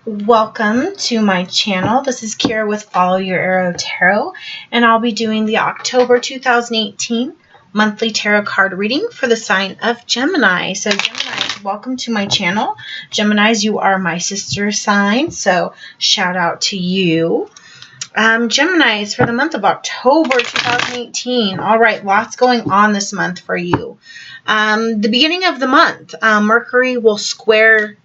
Welcome to my channel. This is Kira with Follow Your Arrow Tarot, and I'll be doing the October 2018 monthly tarot card reading for the sign of Gemini. So Geminis, welcome to my channel. Geminis, you are my sister sign, so shout out to you. Geminis, for the month of October 2018. All right, lots going on this month for you. The beginning of the month, Mercury will square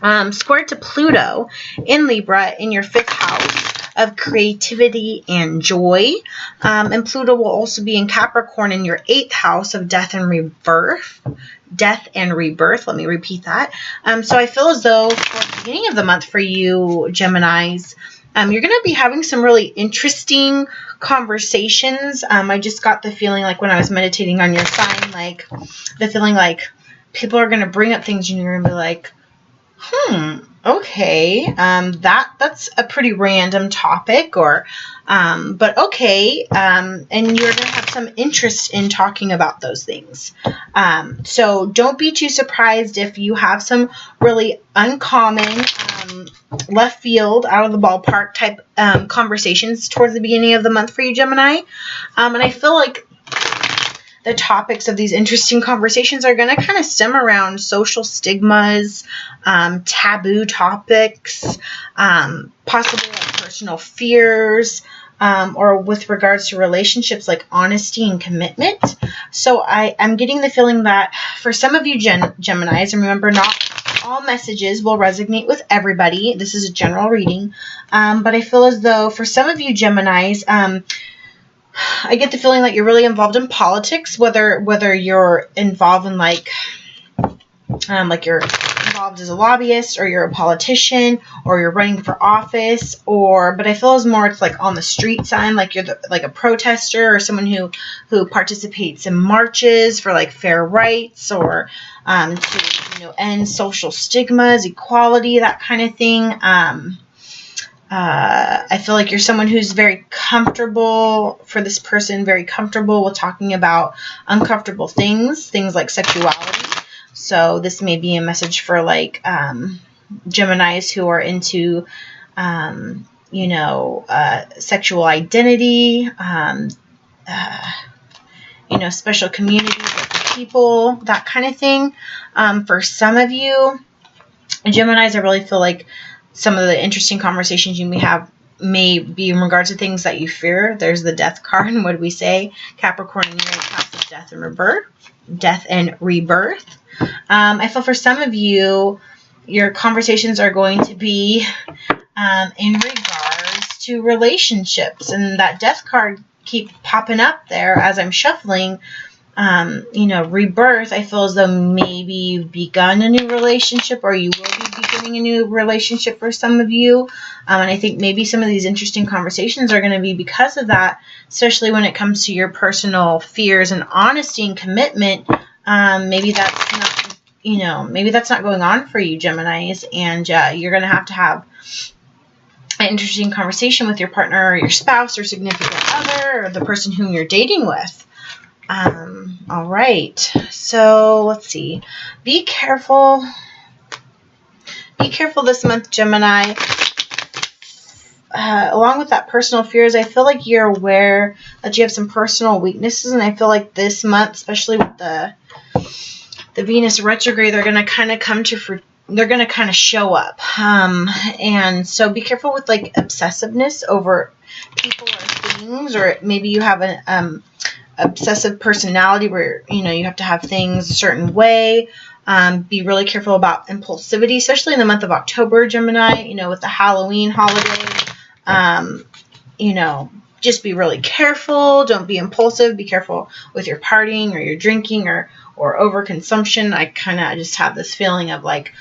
to Pluto in Libra in your 5th house of creativity and joy. And Pluto will also be in Capricorn in your 8th house of death and rebirth. Let me repeat that. So I feel as though for the beginning of the month for you, Geminis, you're going to be having some really interesting conversations. I just got the feeling like when I was meditating on your sign, like the feeling like people are going to bring up things and you're going to be like, okay, that's a pretty random topic, but okay, and you're going to have some interest in talking about those things. So don't be too surprised if you have some really uncommon, left field, out of the ballpark type conversations towards the beginning of the month for you, Gemini. And I feel like the topics of these interesting conversations are going to kind of stem around social stigmas, taboo topics, possibly like personal fears, or with regards to relationships like honesty and commitment. So I'm getting the feeling that for some of you Geminis, and remember, not all messages will resonate with everybody. This is a general reading, but I feel as though for some of you Geminis, I get the feeling that you're really involved in politics, whether you're involved in like you're involved as a lobbyist, or you're a politician, or you're running for office, but I feel as more it's like on the street sign, like you're like a protester or someone who participates in marches for like fair rights, or to end social stigmas, equality, that kind of thing. I feel like you're someone who's very comfortable, for this person, very comfortable with talking about uncomfortable things like sexuality. So this may be a message for like Geminis who are into, sexual identity, special communities of people, that kind of thing. For some of you Geminis, I really feel like some of the interesting conversations you may have may be in regards to things that you fear. There's the death card, and what do we say? Capricorn in your house of death and rebirth. I feel for some of you, your conversations are going to be in regards to relationships, and that death card keep popping up there as I'm shuffling. Rebirth, I feel as though maybe you've begun a new relationship, or you will be beginning a new relationship for some of you. And I think maybe some of these interesting conversations are going to be because of that, especially when it comes to your personal fears and honesty and commitment. Maybe that's not going on for you, Geminis, and you're going to have an interesting conversation with your partner, or your spouse, or significant other, or the person whom you're dating with. All right, so let's see. Be careful this month, Gemini. Along with that personal fears, I feel like you're aware that you have some personal weaknesses, and I feel like this month, especially with the Venus retrograde, they're going to kind of they're going to kind of show up. And so be careful with like obsessiveness over people or things, or maybe you have an obsessive personality where you have to have things a certain way. Be really careful about impulsivity, especially in the month of October, Gemini, with the Halloween holiday. Just be really careful. Don't be impulsive. Be careful with your partying or your drinking or overconsumption. I kind of just have this feeling of like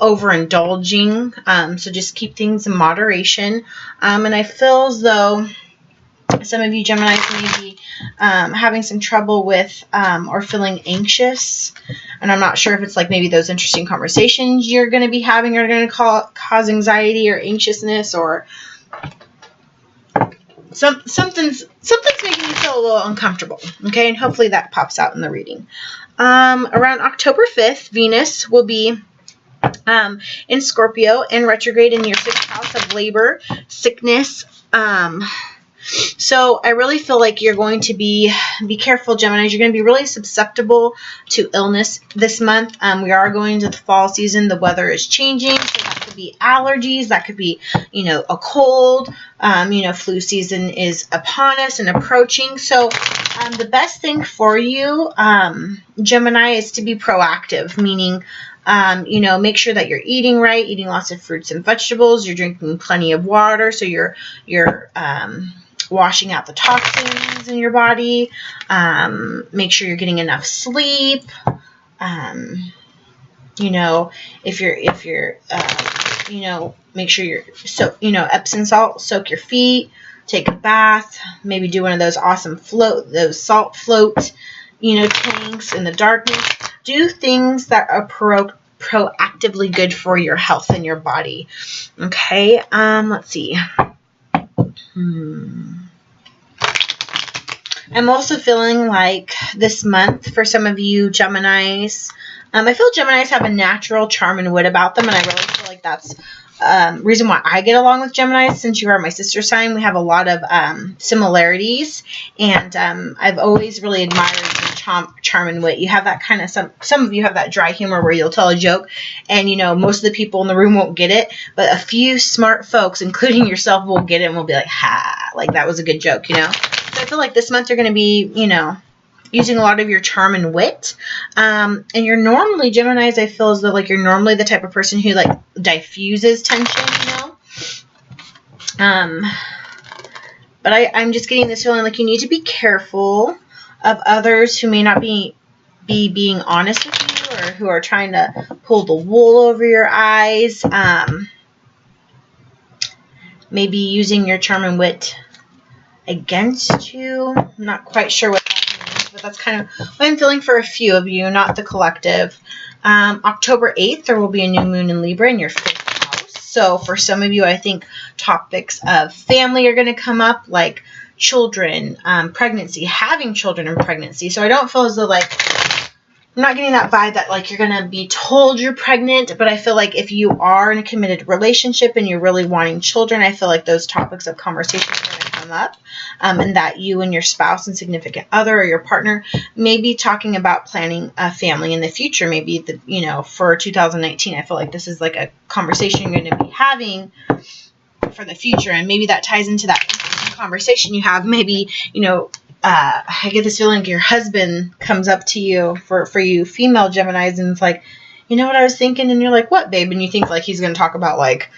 overindulging. So just keep things in moderation. And I feel as though some of you Geminis may be having some trouble with or feeling anxious, and I'm not sure if it's like maybe those interesting conversations you're going to be having are going to cause anxiety or anxiousness, or something's making you feel a little uncomfortable. Okay, and hopefully that pops out in the reading. Around October 5th, Venus will be in Scorpio and retrograde in your 6th house of labor, sickness. So I really feel like you're going to be careful, Geminis. You're going to be really susceptible to illness this month. We are going into the fall season. The weather is changing. So that could be allergies. That could be, a cold. Flu season is upon us and approaching. So the best thing for you, Gemini, is to be proactive, meaning make sure that you're eating right, eating lots of fruits and vegetables. You're drinking plenty of water. So you're washing out the toxins in your body. Make sure you're getting enough sleep. If you're make sure you're Epsom salt, soak your feet, take a bath, maybe do one of those awesome those salt float, tanks in the darkness. Do things that are proactively good for your health and your body. Okay. Let's see. I'm also feeling like this month for some of you Geminis, I feel Geminis have a natural charm and wit about them, and I really feel like that's reason why I get along with Geminis. Since you are my sister sign, we have a lot of similarities, and I've always really admired your charm and wit. You have that kind of, some of you have that dry humor where you'll tell a joke, and most of the people in the room won't get it, but a few smart folks, including yourself, will get it and will be like, ha, like that was a good joke, So I feel like this month you're going to be, using a lot of your charm and wit. And you're normally, Geminis, I feel as though like you're normally the type of person who like diffuses tension, But I'm just getting this feeling like you need to be careful of others who may not be being honest with you, or who are trying to pull the wool over your eyes. Maybe using your charm and wit against you. I'm not quite sure what that means, but that's kind of what I'm feeling for a few of you, not the collective. October 8th, there will be a new moon in Libra in your 5th house. So for some of you, I think topics of family are going to come up, like children, pregnancy, having children and pregnancy. So I don't feel as though like, I'm not getting that vibe that like you're going to be told you're pregnant, but I feel like if you are in a committed relationship and you're really wanting children, I feel like those topics of conversation are going to come up, and that you and your spouse and significant other or your partner may be talking about planning a family in the future. Maybe for 2019, I feel like this is like a conversation you're going to be having for the future, and maybe that ties into that conversation you have. Maybe I get this feeling like your husband comes up to you for you female Geminis, and it's like, what I was thinking, and you're like, what, babe? And you think like he's going to talk about like,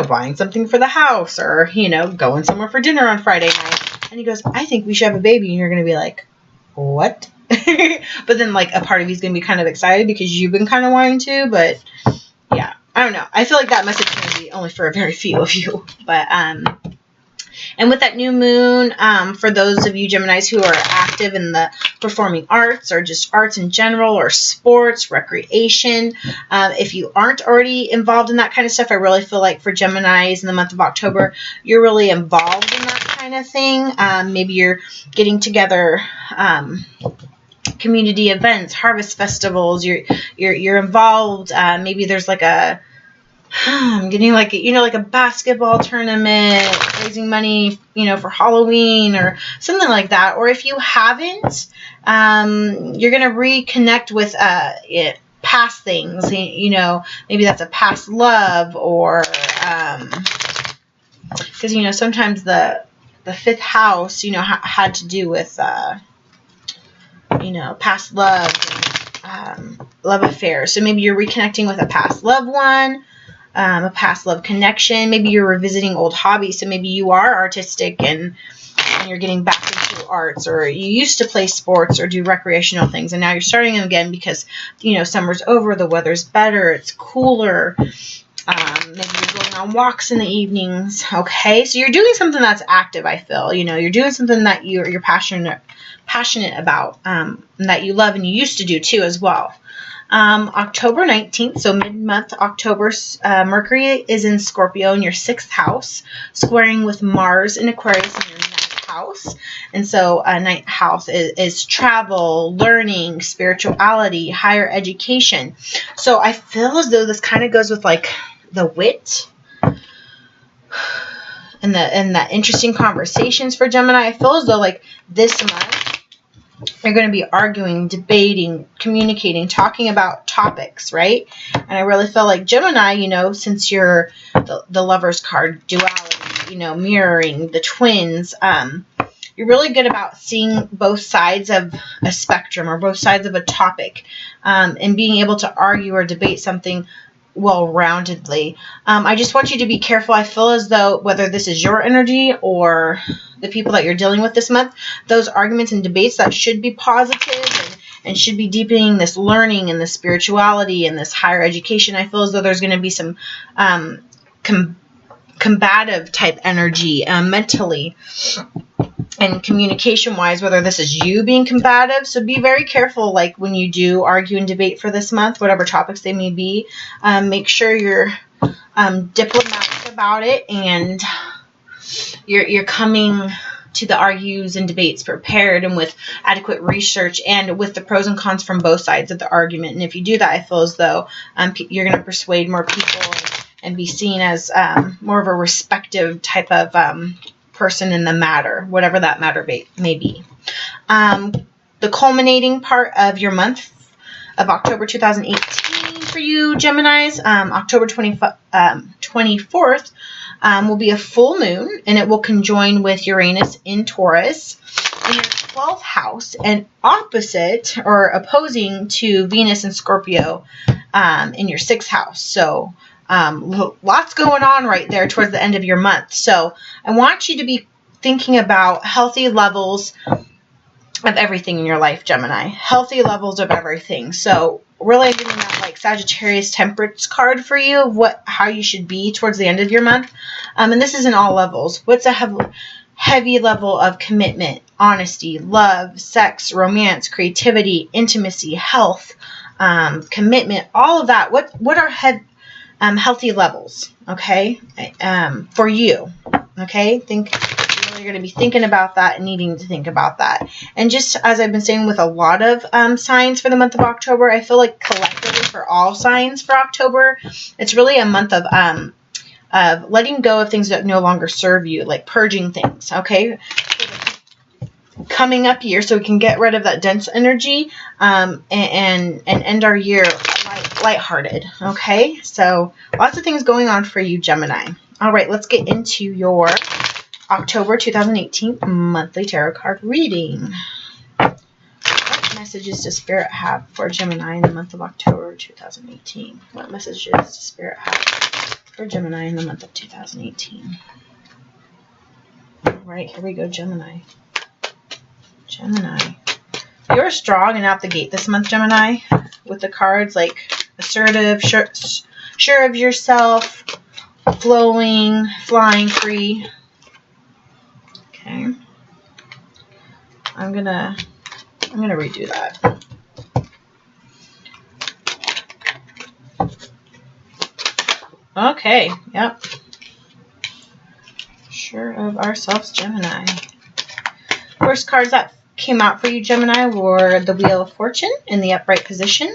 buying something for the house, or, going somewhere for dinner on Friday night. And he goes, I think we should have a baby. And you're going to be like, what? But then like a part of you's going to be kind of excited because you've been kind of wanting to, but yeah, I don't know. I feel like that message is going to be only for a very few of you, but, and with that new moon, for those of you Geminis who are active in the performing arts or just arts in general, or sports, recreation, if you aren't already involved in that kind of stuff, I really feel like for Geminis in the month of October, you're really involved in that kind of thing. Maybe you're getting together, community events, harvest festivals. You're involved. Maybe there's like I'm getting like like a basketball tournament, raising money, for Halloween or something like that. Or if you haven't, you're going to reconnect with past things, maybe that's a past love, or because sometimes the 5th house, had to do with past love, love affairs. So maybe you're reconnecting with a past loved one. A past love connection. Maybe you're revisiting old hobbies. So maybe you are artistic and you're getting back into arts, or you used to play sports or do recreational things, and now you're starting them again because, summer's over, the weather's better, it's cooler. Maybe you're going on walks in the evenings. Okay. So you're doing something that's active, I feel. You're doing something that you're passionate about, and that you love and you used to do too as well. October 19th, so mid-month October, Mercury is in Scorpio in your 6th house, squaring with Mars in Aquarius in your 9th house. And so a ninth house is travel, learning, spirituality, higher education. So I feel as though this kind of goes with like the wit and the interesting conversations for Gemini. I feel as though like this month you're going to be arguing, debating, communicating, talking about topics, right? And I really feel like Gemini, you know, since you're the Lover's card, duality, you know, mirroring, the twins, you're really good about seeing both sides of a spectrum or both sides of a topic, and being able to argue or debate something well-roundedly. I just want you to be careful. I feel as though whether this is your energy or the people that you're dealing with this month, those arguments and debates that should be positive and should be deepening this learning and this spirituality and this higher education. I feel as though there's going to be some combative type energy mentally and communication wise, whether this is you being combative. So be very careful, like when you do argue and debate for this month, whatever topics they may be. Make sure you're diplomatic about it, and you're coming to the argues and debates prepared and with adequate research and with the pros and cons from both sides of the argument. And if you do that, I feel as though you're going to persuade more people and be seen as more of a respective type of person in the matter, whatever that matter may be. The culminating part of your month of October 2018 for you Geminis, October 24th, will be a full moon, and it will conjoin with Uranus in Taurus in your 12th house and opposite or opposing to Venus and Scorpio in your 6th house. So lots going on right there towards the end of your month. So I want you to be thinking about healthy levels of everything in your life, Gemini. Healthy levels of everything. So really I'm giving that like Sagittarius Temperance card for you of how you should be towards the end of your month. And this is in all levels. What's a heavy level of commitment, honesty, love, sex, romance, creativity, intimacy, health, commitment, all of that. What are healthy levels, okay, for you, okay? You're going to be thinking about that and needing to think about that. And just as I've been saying with a lot of signs for the month of October, I feel like collectively for all signs for October, it's really a month of letting go of things that no longer serve you, like purging things, okay? Coming up year, so we can get rid of that dense energy and end our year lighthearted, okay? So lots of things going on for you, Gemini. All right, let's get into your October 2018 monthly tarot card reading. What messages does Spirit have for Gemini in the month of October 2018? What messages does Spirit have for Gemini in the month of 2018? All right, here we go, Gemini. Gemini. You're strong and out the gate this month, Gemini, with the cards like assertive, sure of yourself, flowing, flying free. Okay. I'm gonna redo that. Okay, yep. Sure of ourselves, Gemini. First cards that came out for you, Gemini, were the Wheel of Fortune in the upright position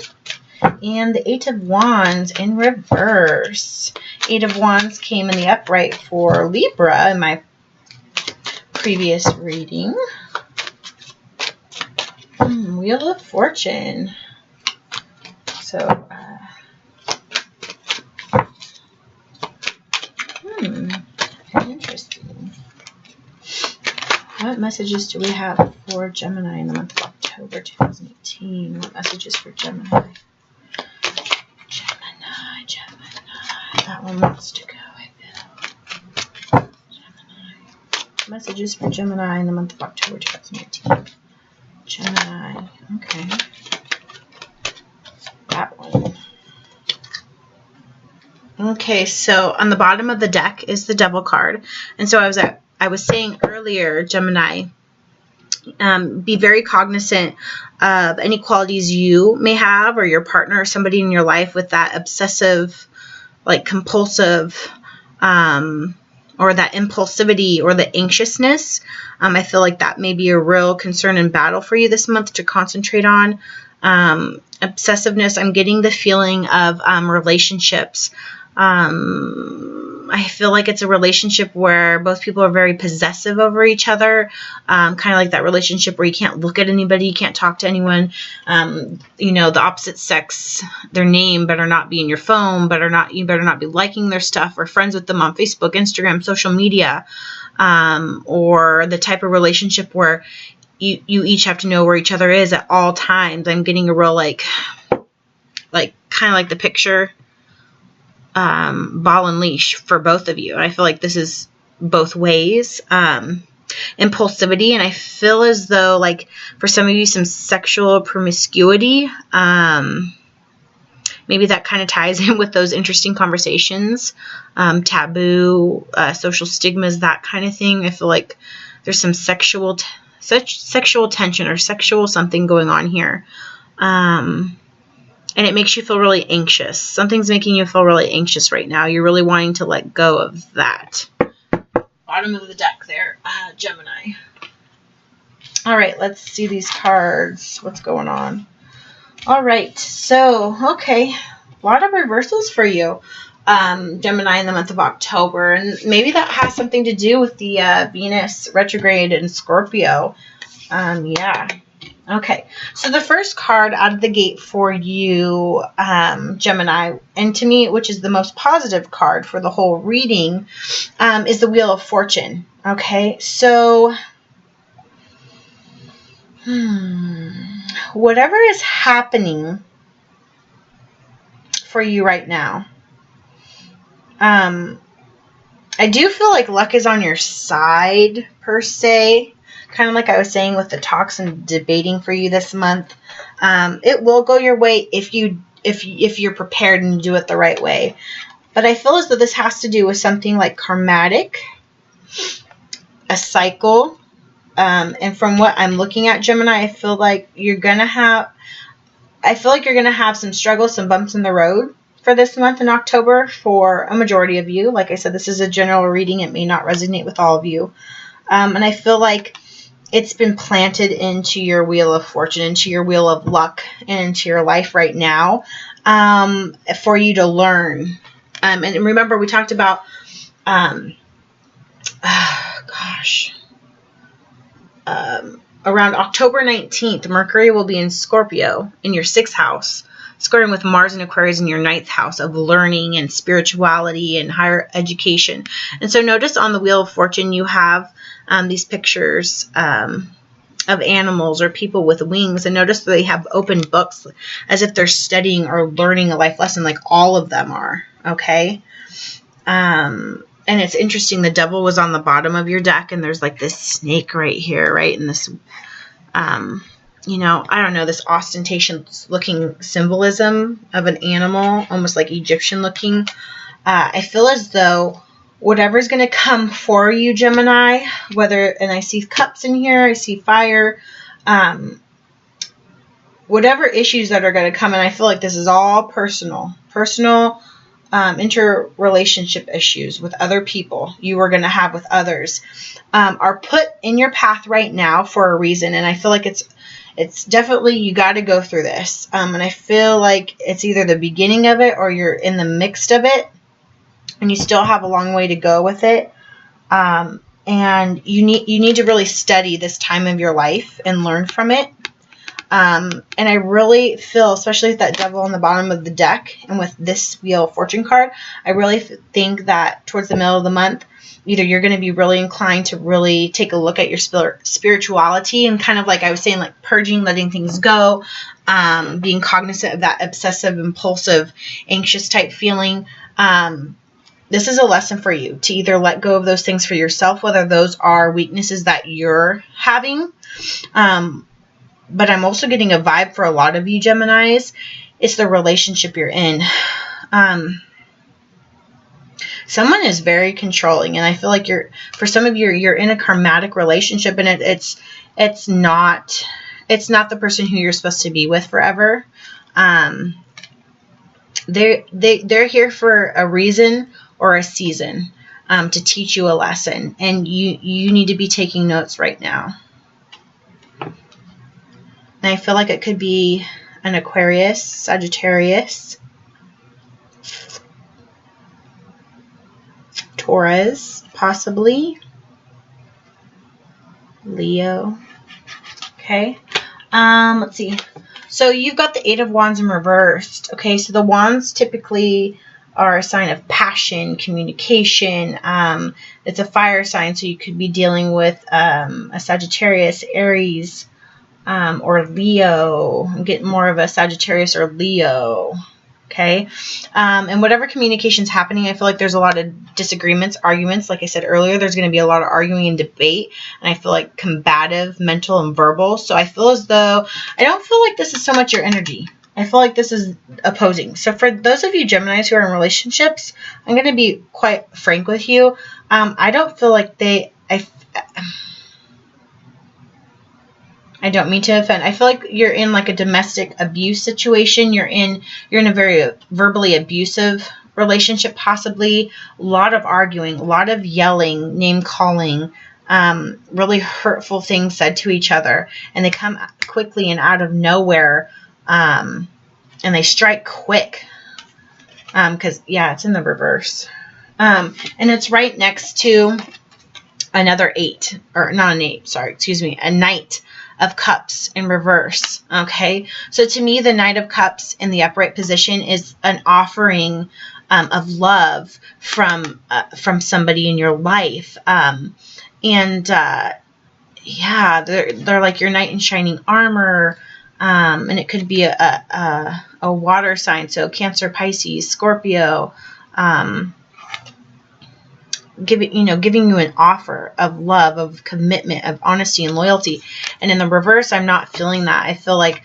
and the Eight of Wands in reverse. Eight of Wands came in the upright for Libra in my previous reading. Wheel of Fortune. So, interesting. What messages do we have for Gemini in the month of October 2018? What messages for Gemini? Gemini. That one wants to go, I feel. Gemini. Messages for Gemini in the month of October 2018. Gemini. Okay. That one. Okay, so on the bottom of the deck is the Devil card. And so I was saying earlier, Gemini, be very cognizant of any qualities you may have or your partner or somebody in your life with that obsessive, like compulsive or that impulsivity or the anxiousness. I feel like that may be a real concern and battle for you this month to concentrate on. Obsessiveness, I'm getting the feeling of relationships. I feel like it's a relationship where both people are very possessive over each other, kind of like that relationship where you can't look at anybody, you can't talk to anyone. You know, the opposite sex, their name better not be in your phone, you better not be liking their stuff or friends with them on Facebook, Instagram, social media, or the type of relationship where you each have to know where each other is at all times. I'm getting a real like kind of like the picture, ball and leash for both of you. And I feel like this is both ways. Impulsivity, and I feel as though like for some of you some sexual promiscuity. Maybe that kind of ties in with those interesting conversations, taboo, social stigmas, that kind of thing. I feel like there's some sexual tension or sexual something going on here. And it makes you feel really anxious. Something's making you feel really anxious right now. You're really wanting to let go of that. Bottom of the deck there, Gemini. All right, let's see these cards. What's going on? All right, so, okay. A lot of reversals for you, Gemini, in the month of October. And maybe that has something to do with the Venus retrograde in Scorpio. Yeah. Okay, so the first card out of the gate for you, Gemini, and to me, which is the most positive card for the whole reading, is the Wheel of Fortune. Okay, so whatever is happening for you right now, I do feel like luck is on your side, per se. Kind of like I was saying with the talks and debating for you this month. It will go your way if you're prepared and do it the right way. But I feel as though this has to do with something like karmatic, a cycle. And from what I'm looking at, Gemini, I feel like you're gonna have some struggles, some bumps in the road for this month in October for a majority of you. Like I said, this is a general reading. It may not resonate with all of you. And I feel like it's been planted into your Wheel of Fortune, into your Wheel of Luck, and into your life right now, for you to learn. And remember, we talked about, around October 19th, Mercury will be in Scorpio in your 6th house, squaring with Mars and Aquarius in your 9th house of learning and spirituality and higher education. And so notice on the Wheel of Fortune, you have these pictures of animals or people with wings. And notice that they have open books as if they're studying or learning a life lesson, like all of them are. Okay. And it's interesting. The Devil was on the bottom of your deck, and there's like this snake right here, right? And this, you know, I don't know, this ostentatious looking symbolism of an animal, almost like Egyptian looking. I feel as though whatever's going to come for you, Gemini, and I see cups in here, I see fire, whatever issues that are going to come, and I feel like this is all personal, interrelationship issues with other people you are going to have with others, are put in your path right now for a reason. And I feel like it's definitely, you got to go through this. And I feel like it's either the beginning of it or you're in the midst of it, and you still have a long way to go with it. And you need to really study this time of your life and learn from it. And I really feel, especially with that Devil on the bottom of the deck and with this Wheel of Fortune card, I really think that towards the middle of the month, either you're going to be really inclined to really take a look at your spirituality and kind of like I was saying, like purging, letting things go, being cognizant of that obsessive, impulsive, anxious type feeling. This is a lesson for you to either let go of those things for yourself, whether those are weaknesses that you're having. But I'm also getting a vibe for a lot of you Geminis. It's the relationship you're in. Someone is very controlling, and I feel like for some of you, you're in a karmatic relationship, and it's not the person who you're supposed to be with forever. They're here for a reason or a season. to teach you a lesson. And you need to be taking notes right now. And I feel like it could be an Aquarius, Sagittarius, Taurus, possibly, Leo. Okay. Let's see. So you've got the Eight of Wands in reversed. Okay, so the Wands typically are a sign of passion, communication. It's a fire sign, so you could be dealing with a Sagittarius, Aries, or Leo. I'm getting more of a Sagittarius or Leo. Okay. And whatever communication's happening, I feel like there's a lot of disagreements, arguments. Like I said earlier, there's going to be a lot of arguing and debate. And I feel like combative, mental, and verbal. So I feel as though I don't feel like this is so much your energy. I feel like this is opposing. So for those of you Geminis who are in relationships, I'm going to be quite frank with you. I don't feel like I don't mean to offend. I feel like you're in like a domestic abuse situation. You're in a very verbally abusive relationship, possibly. A lot of arguing, a lot of yelling, name calling, really hurtful things said to each other, and they come quickly and out of nowhere, and they strike quick. Because yeah, it's in the reverse, and it's right next to another 8, or not an 8. Sorry, excuse me, a Knight of Cups in reverse. Okay, so to me, the Knight of Cups in the upright position is an offering of love from somebody in your life, yeah, they're like your knight in shining armor, and it could be a water sign, so Cancer, Pisces, Scorpio, giving you an offer of love, of commitment, of honesty and loyalty. And in the reverse, I'm not feeling that. I feel like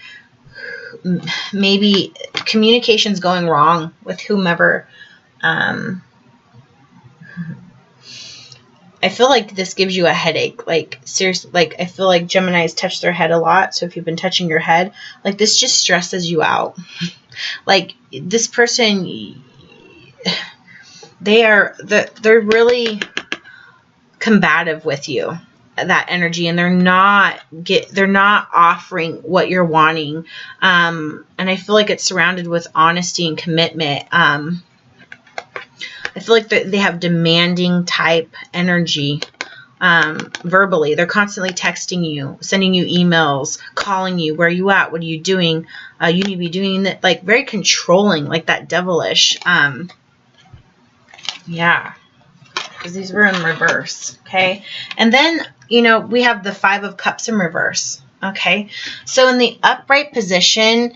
maybe communication's going wrong with whomever. I feel like this gives you a headache. Like, seriously, like, I feel like Geminis touch their head a lot. So if you've been touching your head, like, this just stresses you out. Like, this person, they're really combative with you, that energy, and they're not offering what you're wanting. And I feel like it's surrounded with honesty and commitment. I feel like they have demanding type energy. Verbally, they're constantly texting you, sending you emails, calling you. Where are you at? What are you doing? You need to be doing that. Like, very controlling, like that devilish. Yeah, because these were in reverse. Okay, and then we have the 5 of Cups in reverse. Okay, so in the upright position,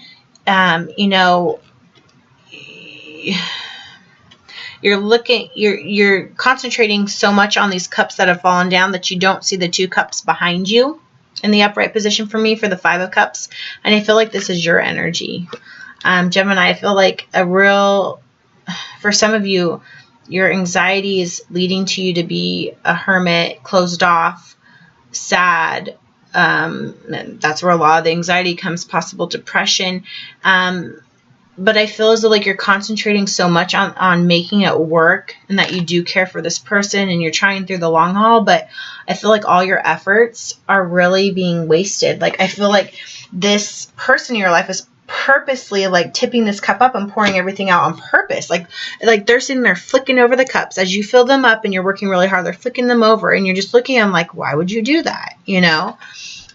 you're concentrating so much on these cups that have fallen down that you don't see the 2 cups behind you in the upright position for me, for the 5 of Cups. And I feel like this is your energy. Gemini, I feel like for some of you, your anxiety is leading to you to be a hermit, closed off, sad. That's where a lot of the anxiety comes, possible depression. But I feel as though like you're concentrating so much on making it work, and that you do care for this person and you're trying through the long haul, but I feel like all your efforts are really being wasted. Like, I feel like this person in your life is purposely like tipping this cup up and pouring everything out on purpose. Like they're sitting there flicking over the cups as you fill them up, and you're working really hard. They're flicking them over, and you're just looking at them like, why would you do that?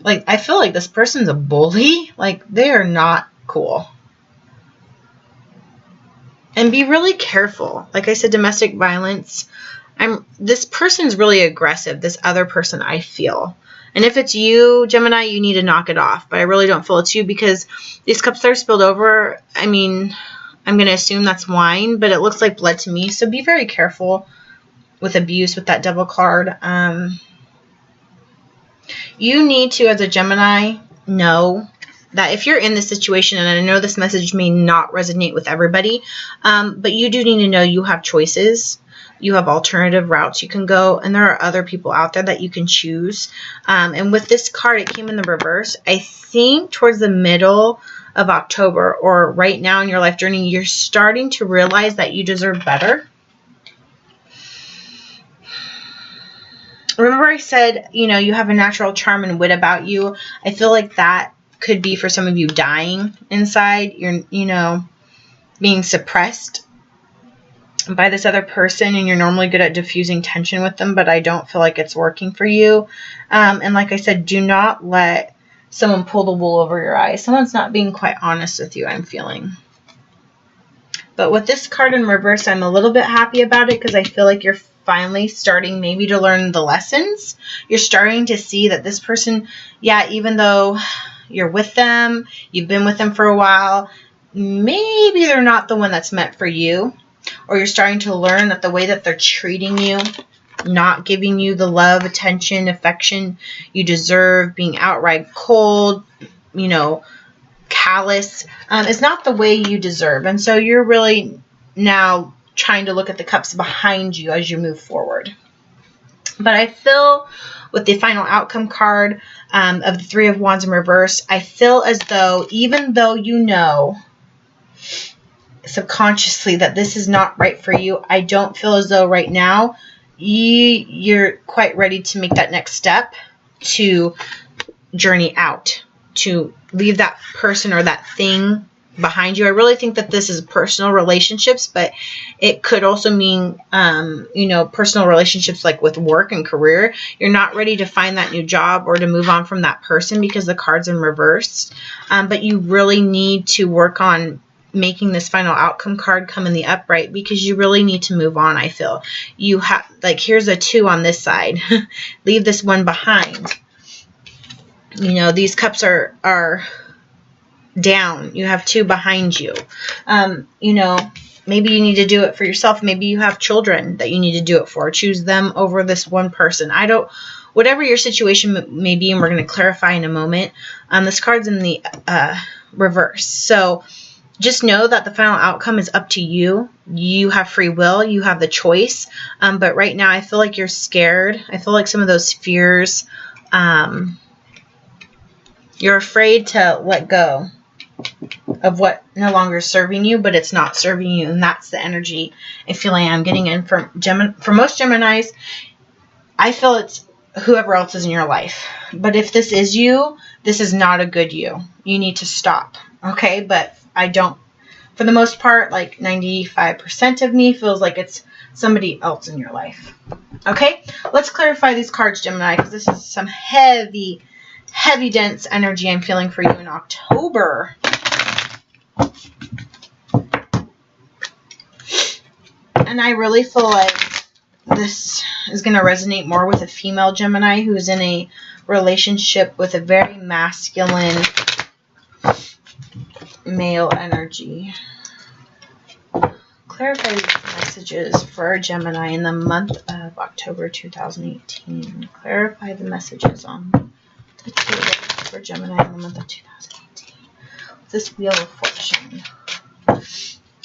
Like, I feel like this person's a bully. Like, they are not cool. And be really careful. Like I said, domestic violence. This person's really aggressive, this other person, I feel. And if it's you, Gemini, you need to knock it off. But I really don't feel it's you, because these cups that are spilled over, I mean, I'm going to assume that's wine, but it looks like blood to me. So be very careful with abuse with that Devil card. You need to, as a Gemini, know that if you're in this situation, and I know this message may not resonate with everybody, but you do need to know you have choices. You have alternative routes you can go, and there are other people out there that you can choose. And with this card, it came in the reverse. I think towards the middle of October, or right now in your life journey, you're starting to realize that you deserve better. remember I said, you know, you have a natural charm and wit about you. I feel like that could be for some of you dying inside. You're, you know, being suppressed by this other person, and you're normally good at diffusing tension with them, but I don't feel like it's working for you. And like I said, do not let someone pull the wool over your eyes. Someone's not being quite honest with you, I'm feeling. But with this card in reverse, I'm a little bit happy about it because I feel like you're finally starting maybe to learn the lessons. You're starting to see that this person, yeah, even though you're with them, you've been with them for a while, maybe they're not the one that's meant for you. Or you're starting to learn that the way that they're treating you, not giving you the love, attention, affection you deserve, being outright cold, you know, callous, is not the way you deserve. And so you're really now trying to look at the cups behind you as you move forward. But I feel with the final outcome card of the Three of Wands in reverse, I feel as though even though you know subconsciously that this is not right for you, I don't feel as though right now you're quite ready to make that next step to journey out, to leave that person or that thing behind you. I really think that this is personal relationships, but it could also mean, you know, personal relationships like with work and career. You're not ready to find that new job or to move on from that person because the card's in reverse. But you really need to work on making this final outcome card come in the upright because you really need to move on, I feel. You have, like, here's a 2 on this side. Leave this one behind. You know, these cups are down. You have 2 behind you. You know, maybe you need to do it for yourself. Maybe you have children that you need to do it for. Choose them over this one person. Whatever your situation may be, and we're going to clarify in a moment. This card's in the reverse. So just know that the final outcome is up to you. You have free will. You have the choice. But right now, I feel like you're scared. I feel like some of those fears, you're afraid to let go of what no longer is serving you, but it's not serving you. And that's the energy and feeling I'm getting in from for most Geminis. I feel it's whoever else is in your life. But if this is you, this is not a good you. You need to stop. Okay? But I don't, for the most part, like 95% of me feels like it's somebody else in your life. Okay? Let's clarify these cards, Gemini, because this is some heavy, dense energy I'm feeling for you in October. And I really feel like this is going to resonate more with a female Gemini who's in a relationship with a very masculine male energy. Clarify these messages for Gemini in the month of October 2018. Clarify the messages on the table for Gemini in the month of 2018. This Wheel of Fortune.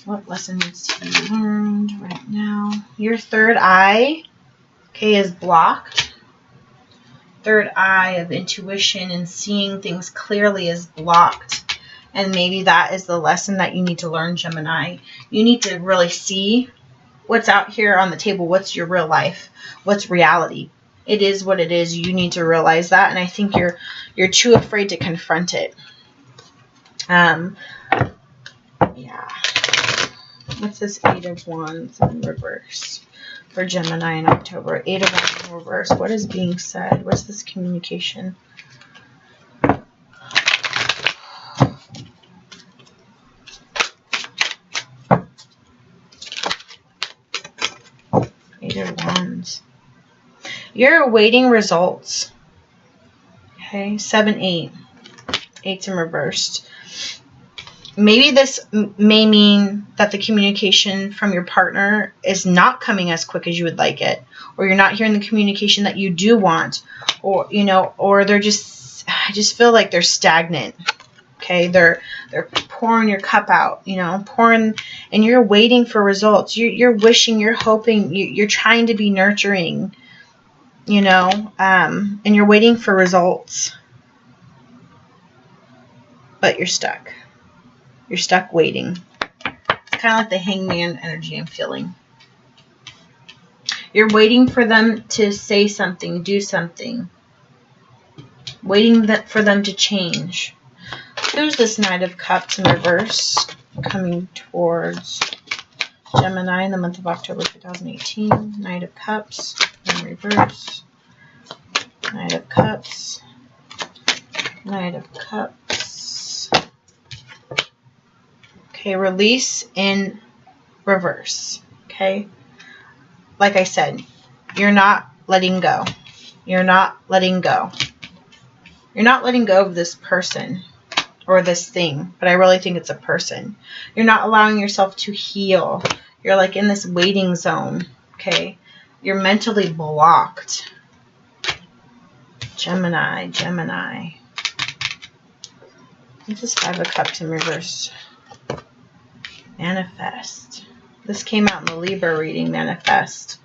What lesson needs to be learned right now? Your third eye, okay, is blocked. Third eye of intuition and seeing things clearly is blocked. And maybe that is the lesson that you need to learn, Gemini. You need to really see what's out here on the table. What's your real life? What's reality? It is what it is. You need to realize that. And I think you're too afraid to confront it. Yeah. What's this 8 of Wands in reverse for Gemini in October? 8 of Wands in reverse. What is being said? What's this communication? Wands. You're awaiting results. Okay, 7, 8. 8's in reversed. Maybe this may mean that the communication from your partner is not coming as quick as you would like it, or you're not hearing the communication that you do want, or you know, or they're just, I just feel like they're stagnant. Okay, they're pouring your cup out, you know, pouring, and you're waiting for results. You're wishing, you're hoping, you're trying to be nurturing, you know, and you're waiting for results, but you're stuck. You're stuck waiting. It's kind of like the Hangman energy I'm feeling. You're waiting for them to say something, do something. Waiting for them to change. Who's this Knight of Cups in reverse coming towards Gemini in the month of October 2018? Knight of Cups in reverse. Knight of Cups. Knight of Cups. Okay, release in reverse. Okay? Like I said, you're not letting go. You're not letting go. You're not letting go of this person or this thing, but I really think it's a person. You're not allowing yourself to heal. You're like in this waiting zone, okay? You're mentally blocked. Gemini, Gemini. This is Five of Cups in reverse. Manifest. This came out in the Libra reading, manifest.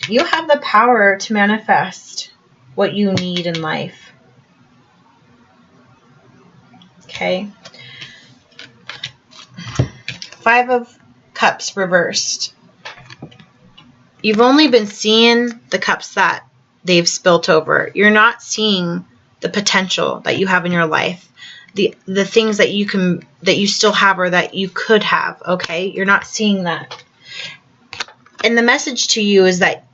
You have the power to manifest what you need in life. Okay. Five of Cups reversed. You've only been seeing the cups that they've spilt over. You're not seeing the potential that you have in your life. The things that you still have or that you could have, okay? You're not seeing that. And the message to you is that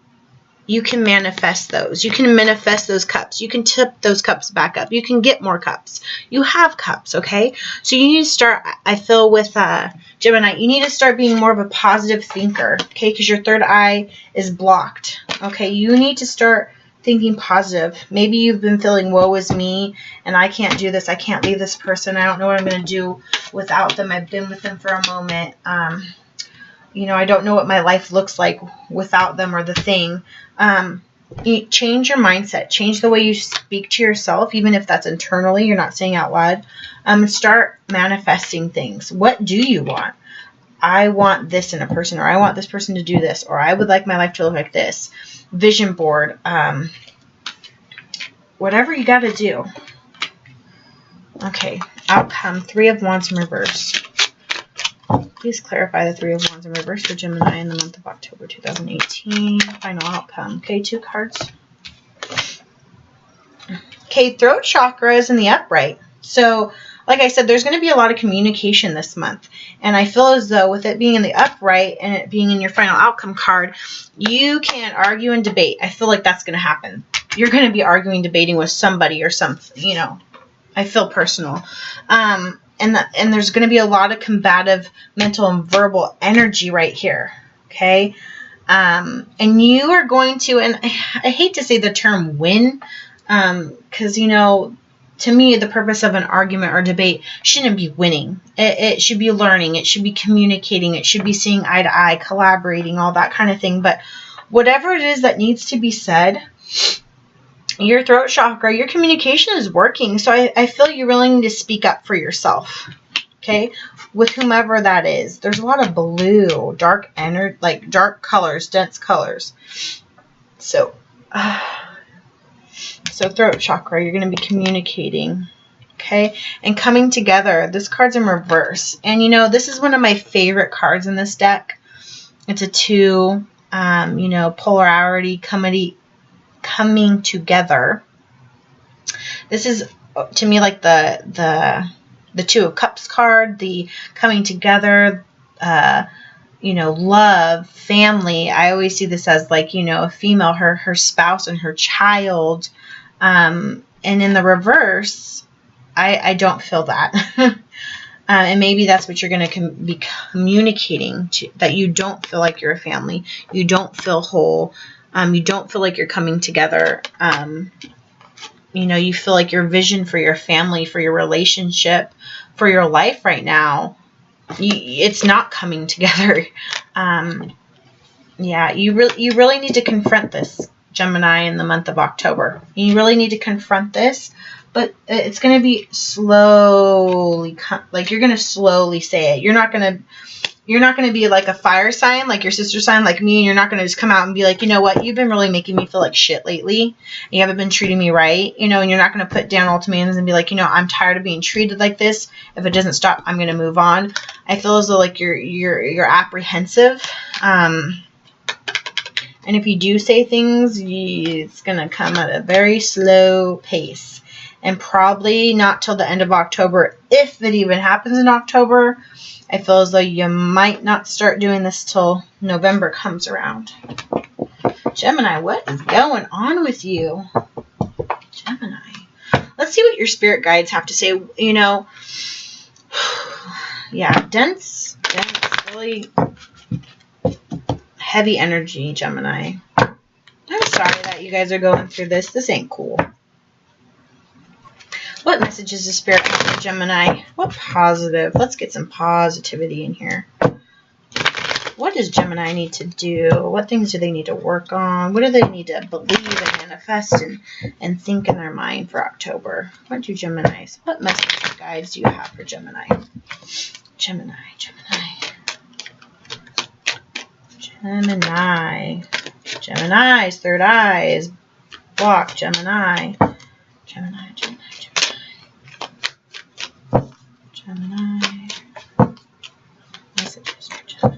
you can manifest those. You can manifest those cups. You can tip those cups back up. You can get more cups. You have cups, okay? So you need to start, I feel with Gemini, you need to start being more of a positive thinker, okay? Because your third eye is blocked, okay? You need to start thinking positive. Maybe you've been feeling, woe is me, and I can't do this. I can't leave this person. I don't know what I'm going to do without them. I've been with them for a moment. You know, I don't know what my life looks like without them or the thing. You change your mindset. Change the way you speak to yourself, even if that's internally, you're not saying out loud. Start manifesting things. What do you want? I want this in a person, or I want this person to do this, or I would like my life to look like this. Vision board. Whatever you got to do. Okay. Outcome. Three of Wands in reverse. Please clarify the Three of Wands in reverse for Gemini in the month of October 2018. Final outcome. Okay, 2 cards. Okay, throat chakra is in the upright. So, like I said, there's going to be a lot of communication this month. And I feel as though with it being in the upright and it being in your final outcome card, you can't argue and debate. I feel like that's going to happen. You're going to be arguing, debating with somebody or something, you know. I feel personal. And there's going to be a lot of combative mental and verbal energy right here, okay? And you are going to, and I hate to say the term win, because, you know, to me, the purpose of an argument or debate shouldn't be winning. It should be learning. It should be communicating. It should be seeing eye to eye, collaborating, all that kind of thing. But whatever it is that needs to be said, your throat chakra, your communication is working. So I feel you really need to speak up for yourself, okay, with whomever that is. There's a lot of blue, dark energy, like dark colors, dense colors. So throat chakra, you're going to be communicating, okay, and coming together. This card's in reverse. And, you know, this is one of my favorite cards in this deck. It's a 2, you know, polarity, coming together. This is to me like the 2 of Cups card, the coming together, you know, love, family. I always see this as like, you know, a female, her spouse and her child. And in the reverse, I don't feel that. And maybe that's what you're going to be communicating to, that you don't feel like you're a family. You don't feel whole. You don't feel like you're coming together. You know, you feel like your vision for your family, for your relationship, for your life right now, it's not coming together. Yeah, you really need to confront this, Gemini, in the month of October. You really need to confront this, but it's going to be slowly, like you're going to slowly say it. You're not going to be like a fire sign, like your sister sign, like me, and you're not going to just come out and be like, you know what, you've been really making me feel like shit lately, and you haven't been treating me right, you know, and you're not going to put down ultimatums and be like, you know, I'm tired of being treated like this. If it doesn't stop, I'm going to move on. I feel as though like you're apprehensive. And if you do say things, it's going to come at a very slow pace. And probably not till the end of October, if it even happens in October. I feel as though you might not start doing this till November comes around. Gemini, what is going on with you? Gemini. Let's see what your spirit guides have to say. You know, yeah, dense, really heavy energy, Gemini. I'm sorry that you guys are going through this. This ain't cool. What messages does Spirit have for Gemini? What positive? Let's get some positivity in here. What does Gemini need to do? What things do they need to work on? What do they need to believe and manifest and think in their mind for October? What do Geminis? What messages, guides do you have for Gemini? Gemini, Gemini. Gemini. Gemini's third eye is blocked. Gemini. Gemini, Gemini. Gemini. Messages for Gemini.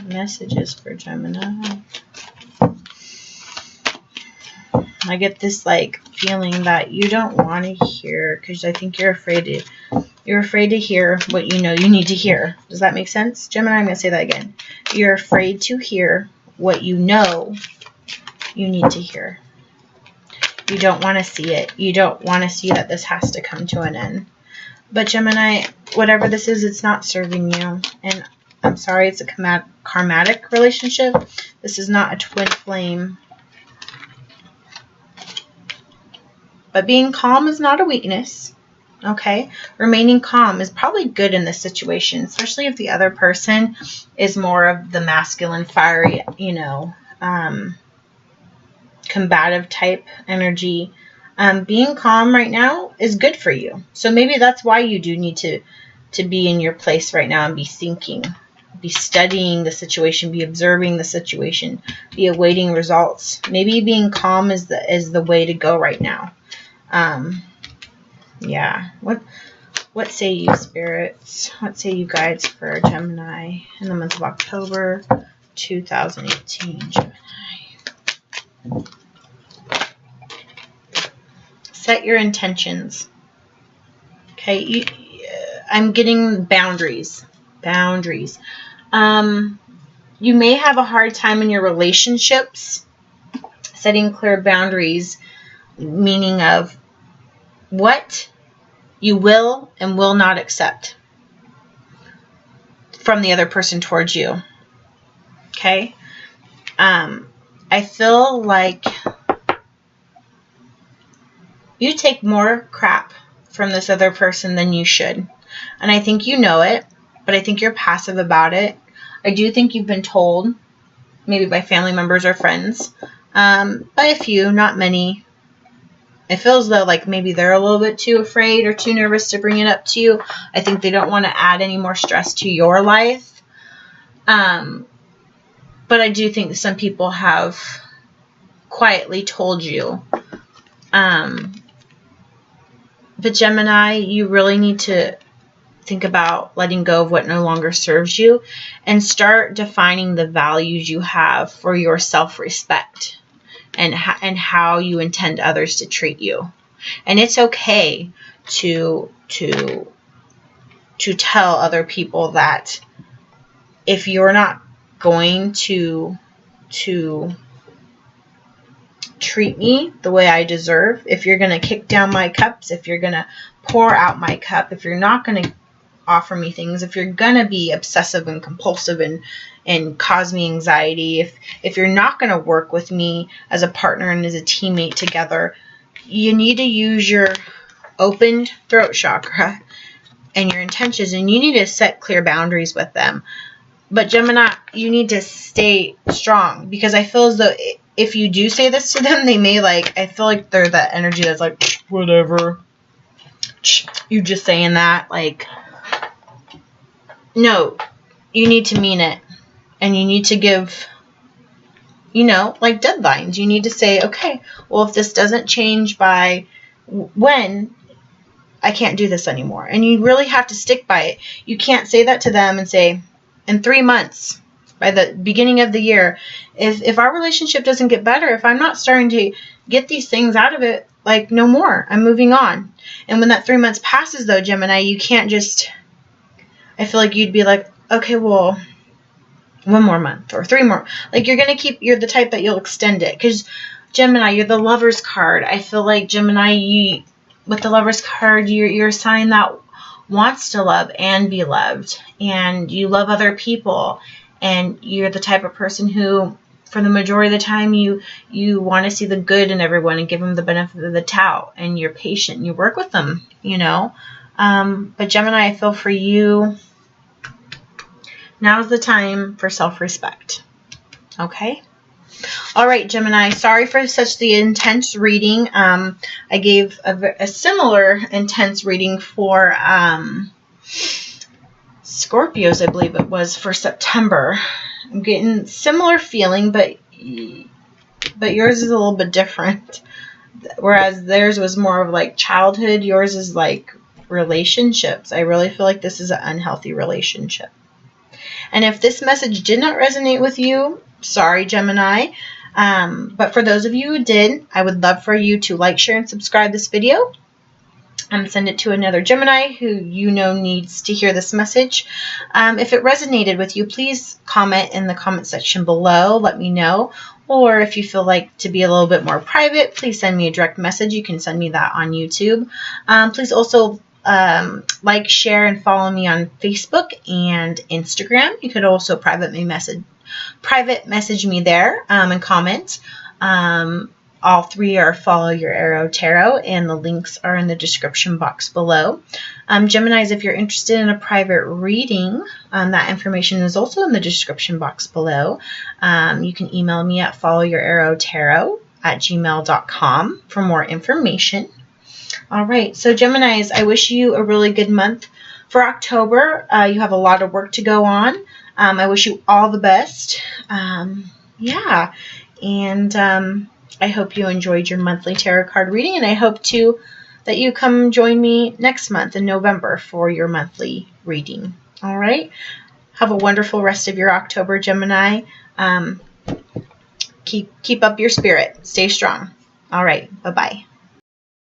Messages for Gemini. I get this like feeling that you don't want to hear because I think you're afraid to hear what you know you need to hear. Does that make sense? Gemini, I'm going to say that again. You're afraid to hear what you know you need to hear. You don't want to see it. You don't want to see that this has to come to an end. But Gemini, whatever this is, it's not serving you. And I'm sorry, it's a karmatic relationship. This is not a twin flame. But being calm is not a weakness. Okay? Remaining calm is probably good in this situation, especially if the other person is more of the masculine, fiery, you know, combative type energy. Being calm right now is good for you. So maybe that's why you do need to be in your place right now and be thinking, be studying the situation, be observing the situation, be awaiting results. Maybe being calm is the way to go right now. Yeah. What say you, spirits? What say you, guides, for Gemini in the month of October 2018? Gemini. Set your intentions. Okay, I'm getting boundaries. Boundaries. You may have a hard time in your relationships setting clear boundaries, meaning of what you will and will not accept from the other person towards you. Okay? I feel like you take more crap from this other person than you should. And I think you know it, but I think you're passive about it. I do think you've been told, maybe by family members or friends, by a few, not many. It feels though like maybe they're a little bit too afraid or too nervous to bring it up to you. I think they don't want to add any more stress to your life. But I do think that some people have quietly told you. But Gemini, you really need to think about letting go of what no longer serves you and start defining the values you have for your self-respect and how you intend others to treat you. And it's okay to tell other people that if you're not going to treat me the way I deserve, if you're going to kick down my cups, if you're going to pour out my cup, if you're not going to offer me things, if you're going to be obsessive and compulsive and cause me anxiety, if you're not going to work with me as a partner and as a teammate together, you need to use your opened throat chakra and your intentions, and you need to set clear boundaries with them. But Gemini, you need to stay strong, because I feel as though if you do say this to them, they may I feel like they're that energy that's like, whatever. You just saying that. No, you need to mean it. And you need to give, deadlines. You need to say, okay, well, if this doesn't change by when, I can't do this anymore. And you really have to stick by it. You can't say that to them and say, in 3 months, by the beginning of the year, if our relationship doesn't get better, if I'm not starting to get these things out of it, like, no more, I'm moving on. And when that 3 months passes, though, Gemini, you can't just, I feel like you'd be like, okay, well, 1 more month or 3 more. Like, you're the type that you'll extend it. Because, Gemini, you're the Lover's card. I feel like, Gemini, with the Lover's card, you're a sign that wants to love and be loved. And you love other people. And you're the type of person who, for the majority of the time, you want to see the good in everyone and give them the benefit of the doubt. And you're patient. And you work with them, you know. But, Gemini, I feel for you, now's the time for self-respect. Okay? All right, Gemini, sorry for such the intense reading. I gave a similar intense reading for Scorpios, I believe it was, for September. I'm getting similar feeling, but yours is a little bit different. Whereas theirs was more of like childhood, yours is like relationships. I really feel like this is an unhealthy relationship. And if this message did not resonate with you, sorry, Gemini. But for those of you who did, I would love for you to like, share, and subscribe this video. And send it to another Gemini who you know needs to hear this message. If it resonated with you, please comment in the comment section below. Let me know. Or if you feel like to be a little bit more private, please send me a direct message. You can send me that on YouTube. Please also like, share, and follow me on Facebook and Instagram. You could also private message me there and comment. All 3 are Follow Your Arrow Tarot, and the links are in the description box below. Geminis, if you're interested in a private reading, that information is also in the description box below. You can email me at followyourarrowtarot@gmail.com for more information. All right, so Geminis, I wish you a really good month for October. You have a lot of work to go on. I wish you all the best. Yeah, and I hope you enjoyed your monthly tarot card reading, and I hope too that you come join me next month in November for your monthly reading. All right, have a wonderful rest of your October, Gemini. Keep up your spirit. Stay strong. All right, bye-bye.